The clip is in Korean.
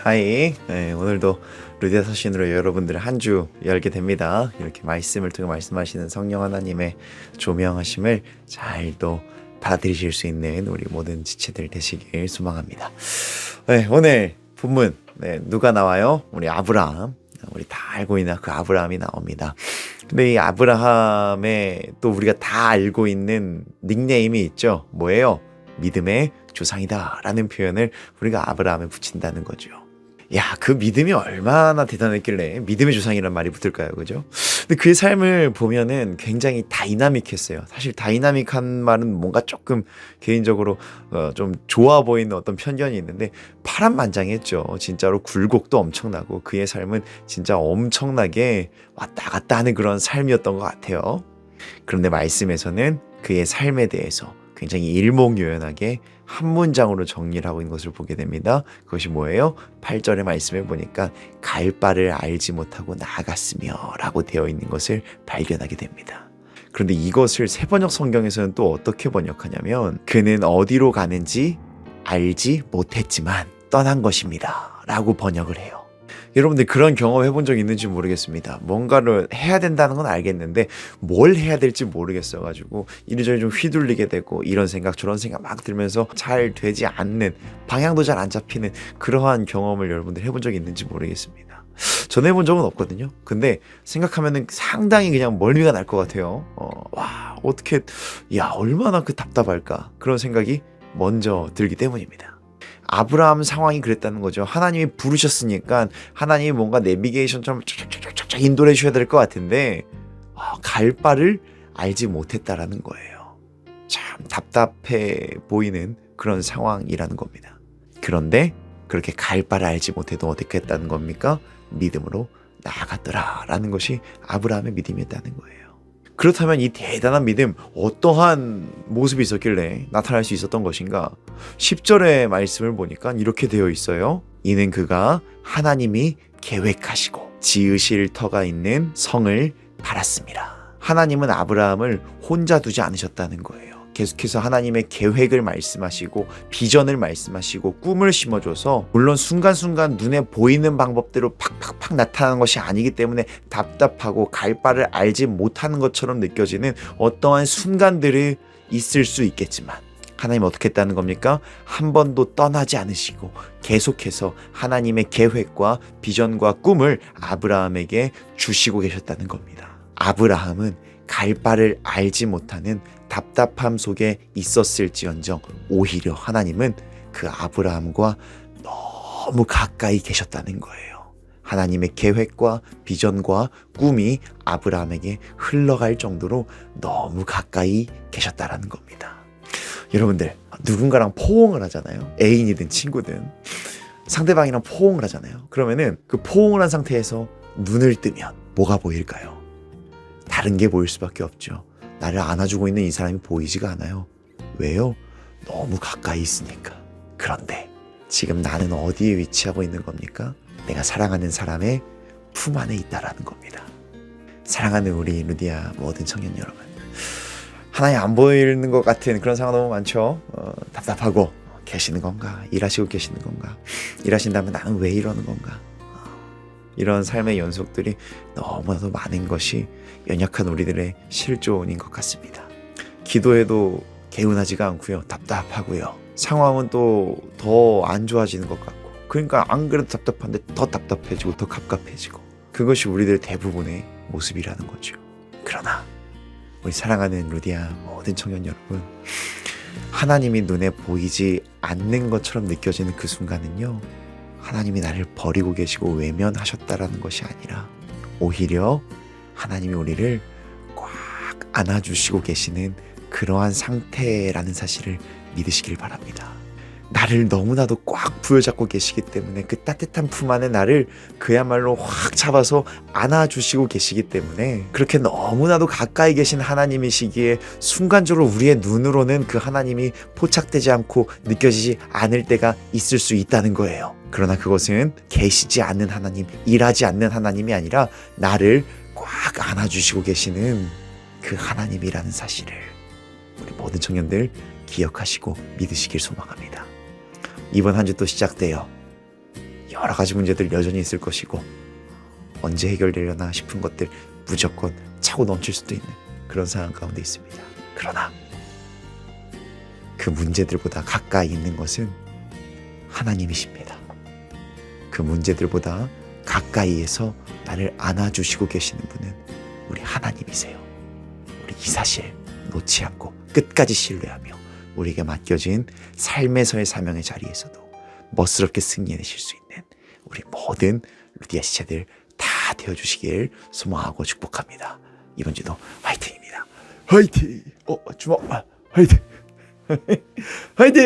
하이. 오늘도 루디아 서신으로 여러분들의 한 주 열게 됩니다. 이렇게 말씀을 통해 말씀하시는 성령 하나님의 조명하심을 잘 또 받아들이실 수 있는 우리 모든 지체들 되시길 소망합니다. 오늘 본문 누가 나와요? 우리 아브라함. 우리 다 알고 있는 그 아브라함이 나옵니다. 근데 이 아브라함의 또 우리가 다 알고 있는 닉네임이 있죠. 뭐예요? 믿음의 조상이다 라는 표현을 우리가 아브라함에 붙인다는 거죠. 야, 그 믿음이 얼마나 대단했길래 믿음의 조상이라는 말이 붙을까요? 그죠? 근데 그의 삶을 보면은 굉장히 다이나믹했어요. 사실 다이나믹한 말은 뭔가 조금 개인적으로 좀 좋아 보이는 어떤 편견이 있는데 파란만장했죠. 진짜로 굴곡도 엄청나고 그의 삶은 진짜 엄청나게 왔다 갔다 하는 그런 삶이었던 것 같아요. 그런데 말씀에서는 그의 삶에 대해서 굉장히 일목요연하게 한 문장으로 정리를 하고 있는 것을 보게 됩니다. 그것이 뭐예요? 8절의 말씀을 보니까 갈 바를 알지 못하고 나아갔으며 라고 되어 있는 것을 발견하게 됩니다. 그런데 이것을 세번역 성경에서는 또 어떻게 번역하냐면 그는 어디로 가는지 알지 못했지만 떠난 것입니다 라고 번역을 해요. 여러분들 그런 경험 해본 적 있는지 모르겠습니다. 뭔가를 해야 된다는 건 알겠는데 뭘 해야 될지 모르겠어가지고 이리저리 좀 휘둘리게 되고 이런 생각 저런 생각 막 들면서 잘 되지 않는, 방향도 잘 안 잡히는 그러한 경험을 여러분들 해본 적이 있는지 모르겠습니다. 전 해본 적은 없거든요. 근데 생각하면은 상당히 그냥 멀미가 날 것 같아요. 와, 어떻게, 야, 얼마나 그 답답할까, 그런 생각이 먼저 들기 때문입니다. 아브라함 상황이 그랬다는 거죠. 하나님이 부르셨으니까 하나님이 뭔가 내비게이션처럼 쫙쫙쫙쫙 인도를 해주셔야 될 것 같은데 갈 바를 알지 못했다라는 거예요. 참 답답해 보이는 그런 상황이라는 겁니다. 그런데 그렇게 갈 바를 알지 못해도 어떻게 했다는 겁니까? 믿음으로 나아갔더라라는 것이 아브라함의 믿음이었다는 거예요. 그렇다면 이 대단한 믿음, 어떠한 모습이 있었길래 나타날 수 있었던 것인가? 10절의 말씀을 보니까 이렇게 되어 있어요. 이는 그가 하나님이 계획하시고 지으실 터가 있는 성을 바랐습니다. 하나님은 아브라함을 혼자 두지 않으셨다는 거예요. 계속해서 하나님의 계획을 말씀하시고 비전을 말씀하시고 꿈을 심어줘서, 물론 순간순간 눈에 보이는 방법대로 팍팍팍 나타나는 것이 아니기 때문에 답답하고 갈 바를 알지 못하는 것처럼 느껴지는 어떠한 순간들이 있을 수 있겠지만 하나님은 어떻게 했다는 겁니까? 한 번도 떠나지 않으시고 계속해서 하나님의 계획과 비전과 꿈을 아브라함에게 주시고 계셨다는 겁니다. 아브라함은 갈 바를 알지 못하는 답답함 속에 있었을지언정 오히려 하나님은 그 아브라함과 너무 가까이 계셨다는 거예요. 하나님의 계획과 비전과 꿈이 아브라함에게 흘러갈 정도로 너무 가까이 계셨다라는 겁니다. 여러분들, 누군가랑 포옹을 하잖아요. 애인이든 친구든 상대방이랑 포옹을 하잖아요. 그러면은 그 포옹을 한 상태에서 눈을 뜨면 뭐가 보일까요? 다른 게 보일 수밖에 없죠. 나를 안아주고 있는 이 사람이 보이지가 않아요. 왜요? 너무 가까이 있으니까. 그런데 지금 나는 어디에 위치하고 있는 겁니까? 내가 사랑하는 사람의 품 안에 있다라는 겁니다. 사랑하는 우리 루디아 모든 청년 여러분, 하나님 안 보이는 것 같은 그런 상황 너무 많죠. 답답하고 계시는 건가? 일하시고 계시는 건가? 일하신다면 나는 왜 이러는 건가? 이런 삶의 연속들이 너무나도 많은 것이 연약한 우리들의 실존인 것 같습니다. 기도해도 개운하지가 않고요. 답답하고요. 상황은 또 더 안 좋아지는 것 같고, 그러니까 안 그래도 답답한데 더 답답해지고 더 갑갑해지고, 그것이 우리들 대부분의 모습이라는 거죠. 그러나 우리 사랑하는 루디아 모든 청년 여러분, 하나님이 눈에 보이지 않는 것처럼 느껴지는 그 순간은요, 하나님이 나를 버리고 계시고 외면하셨다라는 것이 아니라 오히려 하나님이 우리를 꽉 안아주시고 계시는 그러한 상태라는 사실을 믿으시길 바랍니다. 나를 너무나도 꽉 부여잡고 계시기 때문에, 그 따뜻한 품 안에 나를 그야말로 확 잡아서 안아주시고 계시기 때문에, 그렇게 너무나도 가까이 계신 하나님이시기에 순간적으로 우리의 눈으로는 그 하나님이 포착되지 않고 느껴지지 않을 때가 있을 수 있다는 거예요. 그러나 그것은 계시지 않는 하나님, 일하지 않는 하나님이 아니라 나를 꽉 안아주시고 계시는 그 하나님이라는 사실을 우리 모든 청년들 기억하시고 믿으시길 소망합니다. 이번 한 주 또 시작돼요. 여러 가지 문제들 여전히 있을 것이고 언제 해결되려나 싶은 것들 무조건 차고 넘칠 수도 있는 그런 상황 가운데 있습니다. 그러나 그 문제들보다 가까이 있는 것은 하나님이십니다. 그 문제들보다 가까이에서 나를 안아주시고 계시는 분은 우리 하나님이세요. 우리 이 사실 놓지 않고 끝까지 신뢰하며 우리에게 맡겨진 삶에서의 사명의 자리에서도 멋스럽게 승리해내실 수 있는 우리 모든 루디아 지체들 다 되어주시길 소망하고 축복합니다. 이번 주도 화이팅입니다. 화이팅! 주먹! 화이팅! 화이팅!